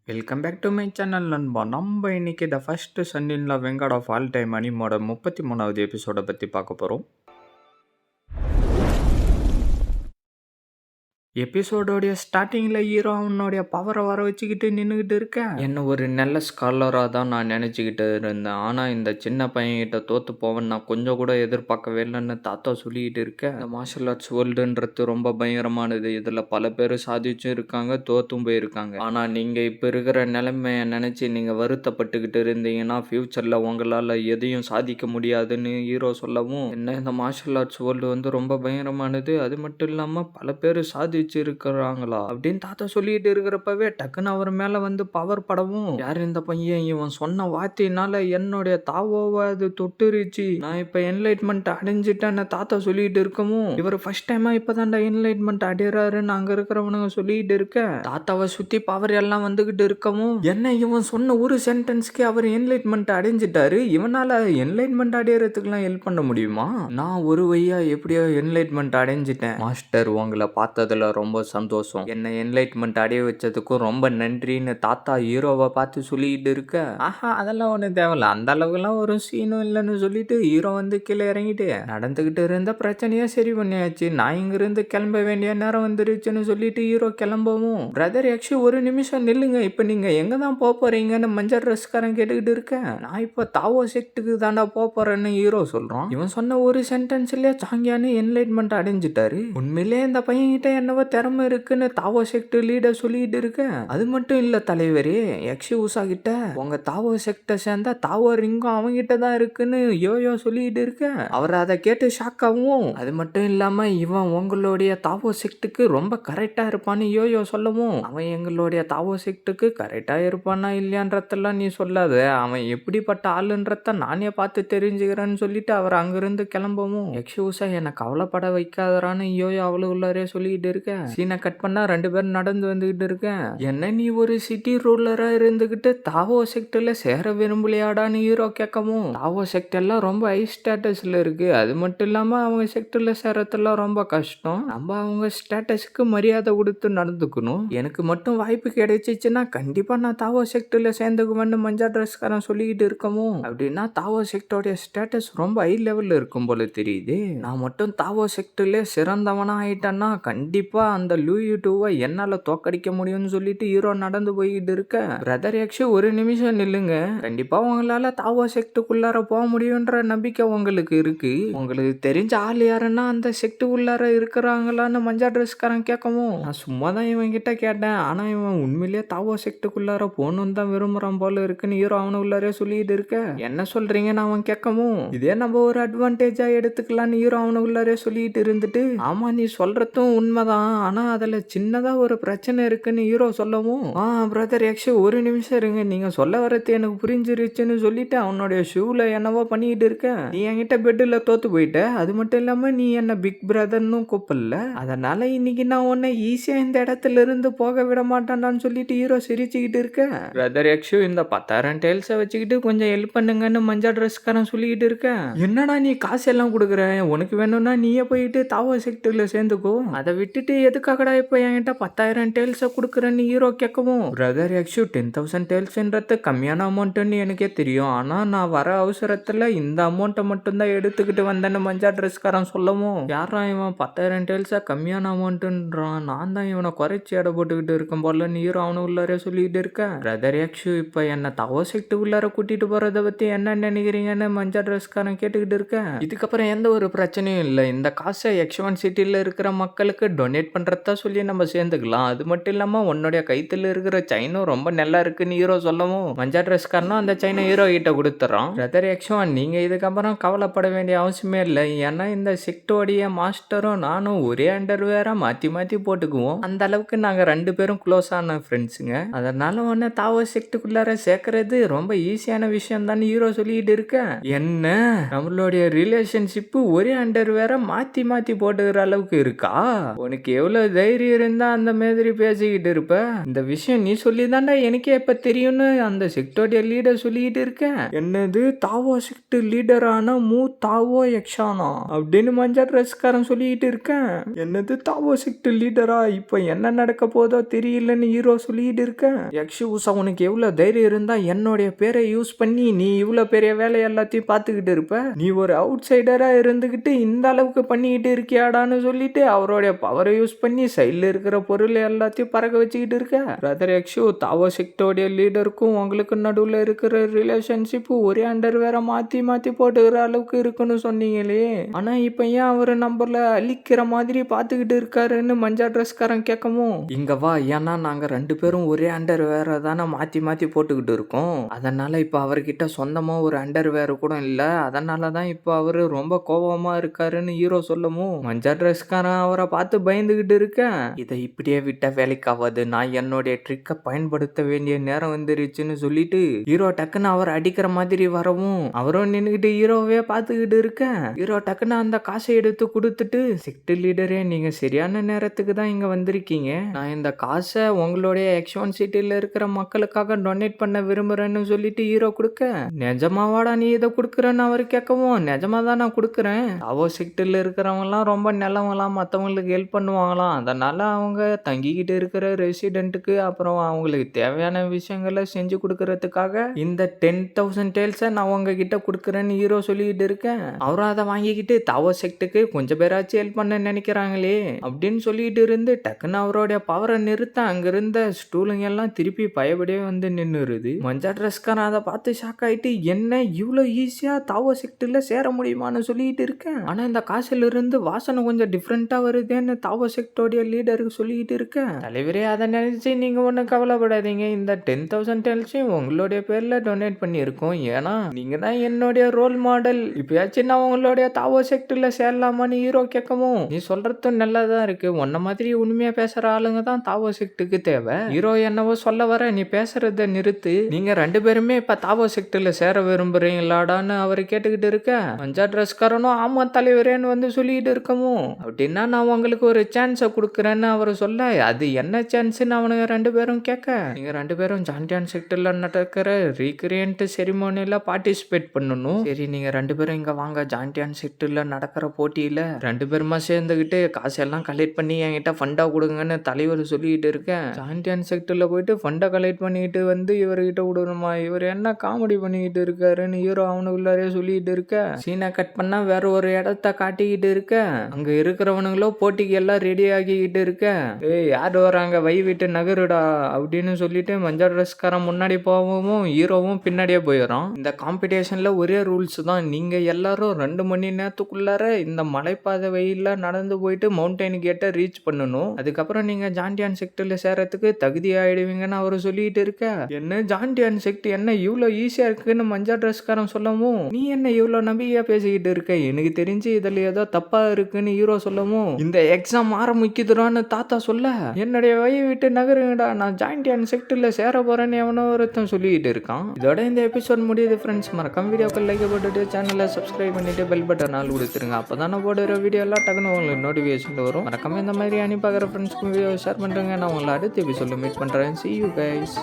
Welcome back to my channel நண்பா. நம்ம இன்னைக்கு the first son in love வெங்காட் ஆஃப் ஆல் டைம் அனிமோட 33வது எபிசோட பற்றி பார்க்க போகிறோம். எபிசோடோடைய ஸ்டார்டிங்கில் ஹீரோ அவனுடைய பவரை வர வச்சுக்கிட்டு நின்றுக்கிட்டு இருக்கேன். என்ன ஒரு நல்ல ஸ்காலராக தான் நான் நினச்சிக்கிட்டு இருந்தேன். ஆனால் இந்த சின்ன பையன்கிட்ட தோற்று போவேன் நான் கொஞ்சம் கூட எதிர்பார்க்கவே இல்லைன்னு தாத்தா சொல்லிக்கிட்டு இருக்கேன். இந்த மார்ஷல் ஆர்ட்ஸ் வேர்ல்டுன்றது ரொம்ப பயங்கரமானது. இதில் பல பேர் சாதிச்சும் இருக்காங்க, தோற்றும் போயிருக்காங்க. ஆனால் நீங்கள் இப்போ இருக்கிற நிலைமையை நினச்சி நீங்கள் வருத்தப்பட்டுக்கிட்டு இருந்தீங்கன்னா ஃப்யூச்சரில் உங்களால் எதையும் சாதிக்க முடியாதுன்னு ஹீரோ சொல்லவும், என்ன இந்த மார்ஷல் ஆர்ட்ஸ் வேர்ல்டு வந்து ரொம்ப பயங்கரமானது, அது மட்டும் இல்லாமல் பல பேர் இருக்கிறாங்களா அப்படின்னு தாத்தா சொல்லிட்டு இருக்கிறப்பவே டக்குன்னு அவர் மேல வந்து பவர் படவும், யார் இந்த பையன், இவன் சொன்ன வார்த்தையினால என்னுடைய தாவோவை அது தொட்டுருச்சு, நான் இப்ப என்லைட்மெண்ட் அடைஞ்சிட்டேன்னு தாத்தா சொல்லிட்டு இருக்கவும், இவர் ஃபர்ஸ்ட் டைமா இப்பதான்டா என்லைட்மெண்ட் அடையறாருன்னு அங்க இருக்கிறவனுங்க சொல்லிட்டு இருக்க, தாத்தாவை சுத்தி பவர் எல்லாம் வந்துகிட்டு இருக்கவும், என்ன இவன் சொன்ன ஒரு சென்டென்ஸ்க்கு அவர் என்லைட்மெண்ட் அடைஞ்சிட்டாரு, இவனால என்லைட்மெண்ட் அடையறதுக்குலாம் ஹெல்ப் பண்ண முடியுமா? நான் ஒரு வழியா எப்படியோ என்லைட்மெண்ட் அடைஞ்சிட்டேன் மாஸ்டர், உங்களை பார்த்ததுல ரொம்ப சந்தோஷம், என்ன என்லைட்மெண்ட் அடைய வச்சதுக்கும் ரொம்ப நன்றின்னு தாத்தா ஹீரோவை பார்த்து சொல்லிட்டு இருக்க, ஆஹா அதெல்லாம் ஒன்றும் தேவையில்ல, அந்த அளவுக்குலாம் ஒரு சீனும் இல்லைன்னு சொல்லிட்டு ஹீரோ வந்து கீழே இறங்கிட்டு நடந்துகிட்டு இருந்த பிரச்சனையா சரி பண்ணியாச்சு, நான் இங்கிருந்து கிளம்ப வேண்டிய நேரம் வந்துருச்சுன்னு சொல்லிட்டு ஹீரோ கிளம்பவும், பிரதர் ஆக்சுவலி ஒரு நிமிஷம் நில்லுங்க, இப்போ நீங்க எங்க தான் போக போறீங்கன்னு மஞ்சள் ட்ரெஸ்காரன் கேட்டுக்கிட்டு இருக்கேன், நான் இப்போ தாவோ செக்டுக்கு தாண்டா போக போறேன்னு ஹீரோ சொல்றான். இவன் சொன்ன ஒரு சென்டென்ஸ்லயே சாங்கியானு என்லைட்மெண்ட் அடைஞ்சிட்டாரு. உண்மையிலே இந்த பையன் கிட்ட என்னவோ திறமை இருக்குன்னு தாவோ செக்ட் லீடர் சொல்லிட்டு இருக்கேன். அது மட்டும் இல்ல தலைவரே, யக்ஷி உஷா கிட்ட உங்க தாவோ செக்ட சேர்ந்தா தாவோ ரிங்கும் அவங்கிட்ட தான் இருக்குன்னு யோயோ சொல்லிட்டு இருக்கேன். அவர் அதை கேட்டு ஷாக் ஆகும். அது மட்டும் இல்லாம இவன் உங்களுடைய தாவோ செக்டுக்கு ரொம்ப கரெக்டா இருப்பான்னு யோயோ சொல்லவும், அவன் எங்களுடைய தாவோ செக்டுக்கு கரெக்டா இருப்பானா இல்லையான்றதெல்லாம் நீ சொல்லாத, அவன் எப்படிப்பட்ட ஆளுன்றத நானே பார்த்து தெரிஞ்சுக்கிறேன்னு சொல்லிட்டு அவர் அங்கிருந்து கிளம்பவும், யக்ஷி உஷா என்னை கவலைப்பட வைக்காதரான்னு யோயோ அவளுக்குள்ளாரே சொல்லிட்டு இருக்கேன். சீனை கட் பண்ணா ரெண்டு பேரும் நடந்து வந்துகிட்டு இருக்கேன். என்ன நீ ஒரு சிட்டி ரூலரா இருந்துகிட்டு தாவோ செக்டர்ல சேர விரும்பலையாடான்னு ஹீரோ கேட்கவும், தாவோ செக்டர் எல்லாம் ரொம்ப ஹை ஸ்டேட்டஸ்ல இருக்கு, அது மட்டும் இல்லாம அவங்க செக்டர்ல சேரத்தெல்லாம் ரொம்ப கஷ்டம், நம்ம அவங்க ஸ்டேட்டஸ்க்கு மரியாதை கொடுத்து நடந்துக்கணும், எனக்கு மட்டும் வாய்ப்பு கிடைச்சிச்சுன்னா கண்டிப்பா நான் தாவோ செக்டர்ல சேர்ந்துக்குவேன்னு மஞ்சா ட்ரெஸ்காரன் சொல்லிக்கிட்டு இருக்கவும், அப்படின்னா தாவோ செக்டோடைய ஸ்டேட்டஸ் ரொம்ப ஹை லெவல்ல இருக்கும் போல தெரியுது, நான் மட்டும் தாவோ செக்டர்ல சிறந்தவனா ஆயிட்டேன்னா கண்டிப்பா அந்த லூயி டூவை என்னால தோக்கடிக்க முடியும்னு சொல்லிட்டு ஹீரோ நடந்து போய்கிட்டு இருக்க, பிரதர் ஆக்சுவலி ஒரு நிமிஷம் நில்லுங்க, கண்டிப்பா உங்களால தாவோ செக்டுக்குள்ளார போக முடியும்ன்ற நம்பிக்கை உங்களுக்கு இருக்கு, உங்களுக்கு தெரிஞ்ச ஆள் யாருன்னா அந்த செக்டுக்குள்ளார இருக்கிறாங்களான்னு மஞ்சா ட்ரெஸ்காரன் கேட்கவும், நான் சும்மா தான் இவன் கிட்ட கேட்டேன், ஆனா இவன் உண்மையிலேயே தாவோ செக்டுக்குள்ளார போகணும்னு தான் விரும்புறான் போல இருக்குன்னு ஹீரோ அவனுக்குள்ளாரே சொல்லிட்டு இருக்க, என்ன சொல்றீங்கன்னு அவன் கேட்கவும், இதே நம்ம ஒரு அட்வான்டேஜா எடுத்துக்கலான்னு ஹீரோ அவனுக்குள்ளாரே சொல்லிட்டு இருந்துட்டு, ஆமா நீ சொல்றதும் உண்மைதான், ஆனா அதுல சின்னதா ஒரு பிரச்சனை இருக்குன்னு ஹீரோ சொல்லவும், பிரதர் ஆக்சுவலி ஒரு நிமிஷம் இருங்க, நீங்க சொல்ல வரது எனக்கு புரிஞ்சிருச்சுன்னு சொல்லிட்டு அவனுடைய ஷூல என்னவோ பண்ணிட்டு இருக்க, நீ என்கிட்ட பெட்ல தோத்து போயிட்ட, அது மட்டும் இல்லாம நீ என்ன பிக் பிரதர்னு கூப்பிடல, அதனால இன்னைக்கு நான் உன்னை ஈஸியா இந்த இடத்துல இருந்து போக விட மாட்டேன்டான்னு சொல்லிட்டு ஹீரோ சிரிச்சுக்கிட்டு இருக்க, பிரதர் ஆக்சுவலி இந்த 10,000 டெயில்ஸை வச்சுக்கிட்டு கொஞ்சம் ஹெல்ப் பண்ணுங்கன்னு மஞ்சா ட்ரெஸ்காரன் சொல்லிக்கிட்டு இருக்க, என்னடா நீ காசு எல்லாம் கொடுக்குற, உனக்கு வேணும்னா நீயே போயிட்டு தாவோ செக்டர்ல சேர்ந்துக்கோ, அதை விட்டுட்டு எதுக்காகடா இப்போ என்கிட்ட 10,000 டெயில்ஸை கொடுக்குறேன்னு ஹீரோ கேட்கவும், பிரதர் ஆக்சுவலி 10,000 டெயில்ஸ்ன்றது கம்மியான அமௌண்ட்டுன்னு எனக்கே தெரியும், ஆனால் நான் வர அவசரத்தில் இந்த அமௌண்ட்டை மட்டும்தான் எடுத்துக்கிட்டு வந்தேன்னு மஞ்சா ட்ரெஸ்காரன் சொல்லவும், யாரா இவன் 10,000 டெயில்ஸா கம்மியான அமௌண்ட்டுன்றான், நான் தான் இவனை குறைச்சி எடை போட்டுக்கிட்டு இருக்கேன் போலன்னு ஹீரோ அவனு உள்ளாரே சொல்லிட்டு இருக்கேன். பிரதர் ஆக்சுவலி இப்போ என்ன தவோ செக்டு உள்ளார கூட்டிட்டு போறதை பற்றி என்ன நினைக்கிறீங்கன்னு மஞ்சா ட்ரெஸ்காரன் கேட்டுக்கிட்டு இருக்கேன். இதுக்கப்புறம் எந்த ஒரு பிரச்சனையும் இல்லை, இந்த காசை X1 சிட்டியில் இருக்கிற மக்களுக்கு டொனேட் பண்ணுறதா சொல்லி நம்ம சேர்ந்துக்கலாம், அது மட்டும் இல்லாமல் உன்னுடைய கைத்தில் இருக்கிற செயினும் ரொம்ப நல்லா இருக்குன்னு ஹீரோ சொல்லவும், மஞ்சா ட்ரெஸ்காரனும் அந்த செயினை ஹீரோ கிட்ட கொடுத்துறான். பிரதர் X1 நீங்க இதுக்கப்புறம் கவலைப்பட வேண்டிய அவசியமே இல்லை, ஏன்னா இந்த செக்டோடைய மாஸ்டரும் நானும் ஒரே அண்டர்வேரா மாற்றி மாற்றி போட்டுக்குவோம், அந்த அளவுக்கு நாங்கள் ரெண்டு பேரும் க்ளோஸ் ஆன ஃப்ரெண்ட்ஸுங்க, அதனால உன்னை தாவோ செக்டுக்குள்ளார சேர்க்கறது ரொம்ப ஈஸியான விஷயம் தான் ஹீரோ சொல்லிட்டு இருக்க, என்ன நம்மளுடைய ரிலேஷன்ஷிப்பு ஒரே அண்டர்வேரா மாற்றி மாற்றி போட்டுக்கிற அளவுக்கு இருக்கா, உனக்கு எவ்வளவு தைரியம் இருந்தா அந்த மாதிரி பேசிக்கிட்டு இருப்ப? இந்த விஷயம் நீ சொல்லிதான்டா எனக்கே இப்ப தெரியும்னு அந்த செக்டோடைய லீடர் சொல்லிக்கிட்டு இருக்கேன். என்னது தாவோ செக்ட் லீடரான தாவோ எக்ஷானா அப்படின்னு மஞ்சள் ட்ரெஸ்காரன் சொல்லிக்கிட்டு இருக்கேன். என்னது தாவோ செக்ட் லீடரா? இப்ப என்ன நடக்க போதோ தெரியலன்னு ஹீரோ சொல்லிக்கிட்டு இருக்கேன். யக்ஷுசா உனக்கு எவ்வளவு தைரியம் இருந்தா என்னுடைய பேரை யூஸ் பண்ணி நீ இவ்வளவு பெரிய வேலை எல்லாத்தையும் பார்த்துக்கிட்டு இருப்ப? நீ ஒரு அவுட் சைடரா இருந்துகிட்டு இந்த அளவுக்கு பண்ணிக்கிட்டு இருக்கியாடான்னு சொல்லிட்டு அவருடைய பவரை யூஸ் பண்ணி சைட்ல இருக்கிற பொருள் எல்லாத்தையும் பறக்க வச்சுக்கிட்டு இருக்க. பிரதர் யக்ஷு, தாவோ செக்டோடைய லீடருக்கும் உங்களுக்கு நடுவில் இருக்கிற ரிலேஷன்ஷிப் ஒரே அண்டர் வேற மாத்தி மாத்தி போட்டுக்கிற அளவுக்கு இருக்குன்னு சொன்னீங்களே, ஆனா இப்ப ஏன் அவரு நம்மள அழிக்கிற மாதிரி பாத்துக்கிட்டு இருக்காருன்னு மஞ்சள் ட்ரெஸ்காரன் கேட்கவும், இங்க வா, ஏன்னா நாங்க 2 பேரும் ஒரே அண்டர் வேற தானே மாத்தி மாத்தி போட்டுக்கிட்டு இருக்கோம். அதனால இப்ப அவர்கிட்ட சொந்தமா ஒரு அண்டர் வேற கூட இல்ல. அதனாலதான் இப்ப அவரு ரொம்ப கோபமா இருக்காருன்னு ஹீரோ சொல்லவும், மஞ்சள் ட்ரெஸ்காரன் அவரை பார்த்து பயந்துகிட்டு இருக்கேன். இதை இப்படியே விட்ட வேலைக்காவது, நான் என்னுடைய ட்ரிக்கை பயன்படுத்த வேண்டிய நேரம் வந்துருச்சுன்னு சொல்லிட்டு ஹீரோ டக்குன்னு அவர் அடிக்கிற மாதிரி வரவும் அவரும் நின்னுகிட்டு ஹீரோவே பார்த்துக்கிட்டு இருக்கேன். ஹீரோ டக்குன்னு அந்த காசை எடுத்து கொடுத்துட்டு, செக்ட் லீடரே, நீங்க சரியான நேரத்துக்கு தான் இங்க வந்திருக்கீங்க. நான் இந்த காசை உங்களுடைய X1 சிட்டில இருக்கிற மக்களுக்காக டொனேட் பண்ண விரும்புறேன்னு சொல்லிட்டு ஹீரோ கொடுக்க, நிஜமாவாடா நீ இதை கொடுக்குறேன்னு அவர் கேட்கவும், நிஜமா தான் நான் கொடுக்குறேன். தாவோ செக்ட்ல இருக்கிறவங்கலாம் ரொம்ப நல்லவங்களாம், மற்றவங்களுக்கு ஹெல்ப் பண்ணுவாங்களாம். அதனால அவங்க தங்கிக்கிட்டு இருக்கிற ரெசிடென்ட்டுக்கு அப்புறம் அவங்களுக்கு தேவையான விஷயங்களை செஞ்சு கொடுக்கறதுக்காக இந்த 10,000 டேல்ஸை நான் உங்ககிட்ட கொடுக்குறேன்னு ஹீரோ சொல்லிக்கிட்டு இருக்கேன். அவரும் அதை வாங்கிக்கிட்டு தாவோ செக்ட்டுக்கு கொஞ்சம் பேராச்சும் ஹெல்ப் பண்ண நினைக்கிறாங்களே அப்படின்னு சொல்லிட்டு இருந்து டக்குன்னு அவருடைய பவரை நிறுத்த அங்கிருந்த ஸ்டூலுங்க எல்லாம் திருப்பி பயப்படியே வந்து நின்னுருது. மஞ்சள் ட்ரெஸ்காரன் அதை பார்த்து ஷாக் ஆயிட்டு, என்ன இவ்வளவு ஈஸியா தாவோ செக்ட்ல சேர முடியுமான்னு சொல்லிட்டு இருக்கேன். ஆனா இந்த காசுல இருந்து வாசனை கொஞ்சம் டிஃப்ரெண்டா வருதுன்னு தாவோ செக்டோடைய லீடருக்கு சொல்லிட்டு இருக்கேன். தலைவரே, அதை நினைச்சு நீங்க ஒன்றும் கவலைப்படாதீங்க. இந்த 10,000 டேல்ஸையும் உங்களுடைய பேர்ல டொனேட் பண்ணியிருக்கோம். ஏன்னா நீங்க தான் என்னுடைய ரோல் மாடல். இப்பயாச்சும் நான் உங்களுடைய தாவோ செக்ட்ல சேரலாமான்னு ஹீரோ கேட்கவும், நீ சொல்றதும் நல்லதான் இருக்கு. உன்ன மாதிரி உண்மையா பேசுற ஆளுங்க தான் தாவோ செக்ட்டுக்கு தேவை. ஹீரோ என்னவோ சொல்ல வர, நீ பேசுறத நிறுத்து. நீங்க 2 பேருமே இப்ப தாவோ செக்ட்ல சேர விரும்புறீங்களாடான்னு அவர் கேட்டுக்கிட்டு இருக்க, மஞ்சள் ட்ரெஸ்காரனும் ஆமா தலைவரேன்னு வந்து சொல்லிட்டு இருக்கவும், அப்படின்னா நான் உங்களுக்கு ஒரு சான்ஸை கொடுக்குறேன்னு அவர் சொல்ல, அது என்ன சான்ஸ்ன்னு அவனுங்க 2 பேரும் கேட்க, நீங்க 2 பேரும் ஜான்டியான் செக்டர்ல நடக்கிற ரீக்ரியன்ட் செரிமோனியில பார்ட்டிசிபேட் பண்ணணும். சரி, நீங்க 2 பேரும் இங்க வாங்க. ஜான்டியான் செக்டர்ல நடக்கிற போட்டியில 2 பேருமா சேர்ந்துகிட்டு காசெல்லாம் கலெக்ட் பண்ணி என்கிட்ட ஃபண்டா கொடுங்கன்னு தலைவர் சொல்லிட்டு இருக்கேன். ஜான்டியான் செக்டர்ல போயிட்டு ஃபண்டை கலெக்ட் பண்ணிட்டு வந்து இவர்கிட்ட விடணுமா? இவர் என்ன காமெடி பண்ணிக்கிட்டு இருக்காருன்னு ஹீரோ அவனுக்குள்ளாரே சொல்லிட்டு இருக்க. சீனை கட் பண்ணா வேற ஒரு இடத்த காட்டிக்கிட்டு இருக்க. அங்க இருக்கிறவனுங்களோ போட்டிக்கு எல்லாம் ரெடி ஆகிக்கிட்டு இருக்க. ஏய், யார் வராங்க, வை விட்டு நகருடா அப்படின்னு சொல்லிட்டு மஞ்சள் ட்ரெஸ்காரன் முன்னாடி போகவும் ஹீரோவும் பின்னாடியே போயிடும். இந்த காம்படிஷன்ல ஒரே ரூல்ஸ் தான். நீங்க எல்லாரும் 2 மணி நேரத்துக்குள்ளார இந்த மலைப்பாதை வெயில நடந்து போயிட்டு மவுண்டைன் கேட்டை ரீச் பண்ணணும். அதுக்கப்புறம் நீங்க ஜான்டியான் செக்டர்ல சேரத்துக்கு தகுதி ஆயிடுவீங்கன்னு அவரு சொல்லிட்டு இருக்க. என்ன ஜான்டியான் செக்ட் என்ன இவ்வளவு ஈஸியா இருக்குன்னு மஞ்சள் ட்ரெஸ்காரன் சொல்லவும், நீ என்ன இவ்வளவு நம்பிக்கையா பேசிக்கிட்டு இருக்க? எனக்கு தெரிஞ்சு இதுல ஏதோ தப்பா இருக்குன்னு ஹீரோ சொல்லவும், இந்த எக்ஸாம் ஆரம்பிக்குதுடான்னு தாத்தா சொல்ல, என்னுடைய வயை விட்டு நகருங்கடா, நான் ஜான்டியான் செக்டர்ல சேர போறேன்னு எவனோ ஒருத்தன் சொல்லிட்டு இருக்கான். இதோட இந்த எபிசோட் முடியுது ஃப்ரெண்ட்ஸ். மறக்காம வீடியோக்கு லைக் போட்டுட்டு சேனலை சப்ஸ்கிரைப் பண்ணிட்டு பெல் பட்டன் ஆல் கொடுத்துருங்க. அப்பதான் நான் போடுற வீடியோ எல்லாம் டக்குன்னு உங்களுக்கு நோட்டிஃபிகேஷன் வரும். மறக்காம இந்த மாதிரி அனுப்பி பார்க்குற ஃப்ரெண்ட்ஸ்க்கு வீடியோ ஷேர் பண்ணுறேங்க. நான் உங்களை அடுத்த எபிசோட மீட் பண்ணுறேன். See you guys.